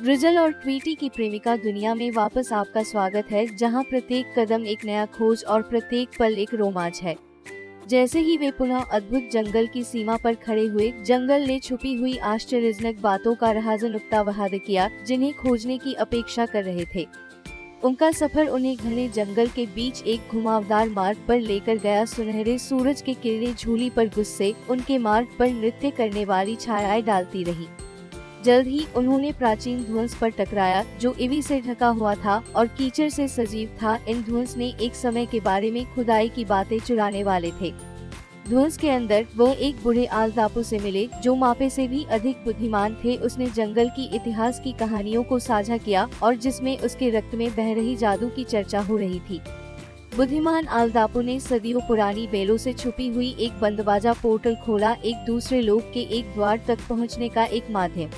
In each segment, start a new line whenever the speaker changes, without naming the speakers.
Drizzle और Tweety की प्रेमिका दुनिया में वापस आपका स्वागत है, जहां प्रत्येक कदम एक नया खोज और प्रत्येक पल एक रोमांच है। जैसे ही वे पुनः अद्भुत जंगल की सीमा पर खड़े हुए, जंगल ने छुपी हुई आश्चर्यजनक बातों का राज़ नुक्ता वाहिद किया, जिन्हें खोजने की अपेक्षा कर रहे थे। उनका सफर उन्हें घने जंगल के बीच एक घुमावदार मार्ग पर लेकर गया। सुनहरे सूरज की किरणें झूली पर गुस्से उनके मार्ग पर नृत्य करने वाली छायाएं डालती रही। जल्द ही उन्होंने प्राचीन ध्वंस पर टकराया, जो ईवी से ढका हुआ था और कीचड़ से सजीव था। इन ध्वंस ने एक समय के बारे में खुदाई की बातें चुराने वाले थे। ध्वंस के अंदर वो एक बूढ़े आलदापु से मिले, जो मापे से भी अधिक बुद्धिमान थे। उसने जंगल की इतिहास की कहानियों को साझा किया और जिसमें उसके रक्त में बह रही जादू की चर्चा हो रही थी। बुद्धिमान आलदापु ने सदियों पुरानी बेलों से छुपी हुई एक बंदबाजा पोर्टल खोला, एक दूसरे लोक के एक द्वार तक पहुंचने का एक माध्यम।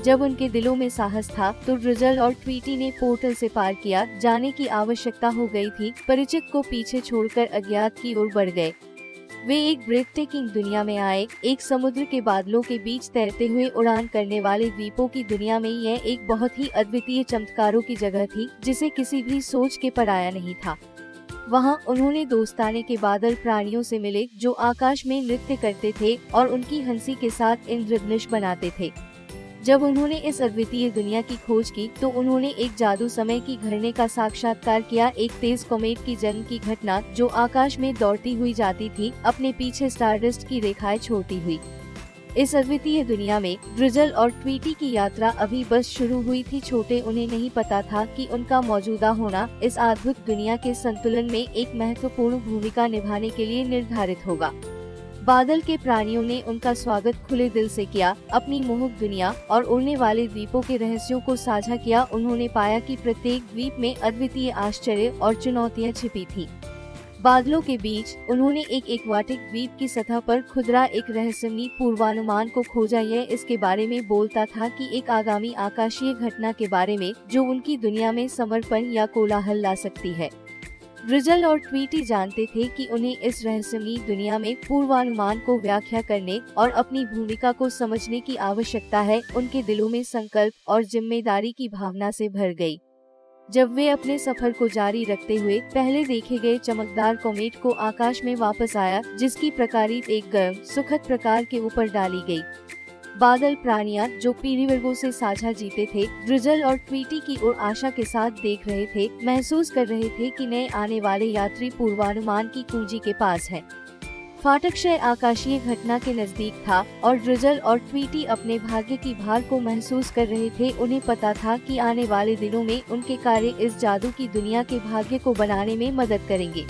जब उनके दिलों में साहस था, तो ड्रिजल और ट्वीटी ने पोर्टल से पार किया जाने की आवश्यकता हो गई थी। परिचित को पीछे छोड़कर अज्ञात की ओर बढ़ गए। वे एक ब्रेथटेकिंग दुनिया में आए, एक समुद्र के बादलों के बीच तैरते हुए उड़ान करने वाले द्वीपों की दुनिया में। यह एक बहुत ही अद्वितीय चमत्कारों की जगह थी, जिसे किसी भी सोच के पराया नहीं था। वहां उन्होंने दोस्ताने के बादल प्राणियों से मिले, जो आकाश में नृत्य करते थे और उनकी हंसी के साथ इंद्रधनुष बनाते थे। जब उन्होंने इस अद्वितीय दुनिया की खोज की, तो उन्होंने एक जादू समय की घटना का साक्षात्कार किया। एक तेज कॉमेट की जन्म की घटना, जो आकाश में दौड़ती हुई जाती थी, अपने पीछे स्टारडस्ट की रेखाएं छोड़ती हुई। इस अद्वितीय दुनिया में ड्रिजल और ट्वीटी की यात्रा अभी बस शुरू हुई थी। छोटे उन्हें नहीं पता था कि उनका मौजूदा होना इस अद्भुत दुनिया के संतुलन में एक महत्वपूर्ण भूमिका निभाने के लिए निर्धारित होगा। बादल के प्राणियों ने उनका स्वागत खुले दिल से किया, अपनी मोहक दुनिया और उड़ने वाले द्वीपों के रहस्यों को साझा किया। उन्होंने पाया कि प्रत्येक द्वीप में अद्वितीय आश्चर्य और चुनौतियां छिपी थी। बादलों के बीच उन्होंने एक एक्वाटिक द्वीप की सतह पर खुदरा एक रहस्यमयी पूर्वानुमान को खोजा। यह इसके बारे में बोलता था कि एक आगामी आकाशीय घटना के बारे में, जो उनकी दुनिया में समर्पण या कोलाहल ला सकती है। ड्रिजल और ट्वीटी जानते थे कि उन्हें इस रहस्यमयी दुनिया में पूर्वानुमान को व्याख्या करने और अपनी भूमिका को समझने की आवश्यकता है। उनके दिलों में संकल्प और जिम्मेदारी की भावना से भर गई। जब वे अपने सफर को जारी रखते हुए पहले देखे गए चमकदार कॉमेट को आकाश में वापस आया, जिसकी प्रकारित एक गर्म सुखद प्रकार के ऊपर डाली गई। बादल प्राणियां, जो पीढ़ियों से साझा जीते थे, ड्रिजल और ट्वीटी की ओर आशा के साथ देख रहे थे, महसूस कर रहे थे कि नए आने वाले यात्री पूर्वानुमान की कुंजी के पास है। फाटक क्षय आकाशीय घटना के नजदीक था और ड्रिजल और ट्वीटी अपने भाग्य की भार को महसूस कर रहे थे। उन्हें पता था कि आने वाले दिनों में उनके कार्य इस जादू की दुनिया के भाग्य को बनाने में मदद करेंगे।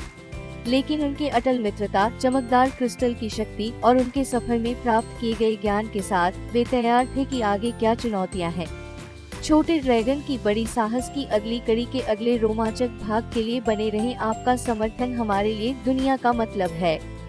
लेकिन उनके अटल मित्रता, चमकदार क्रिस्टल की शक्ति और उनके सफर में प्राप्त किए गए ज्ञान के साथ वे तैयार थे कि आगे क्या चुनौतियां हैं। छोटे ड्रैगन की बड़ी साहस की अगली कड़ी के अगले रोमांचक भाग के लिए बने रहें। आपका समर्थन हमारे लिए दुनिया का मतलब है।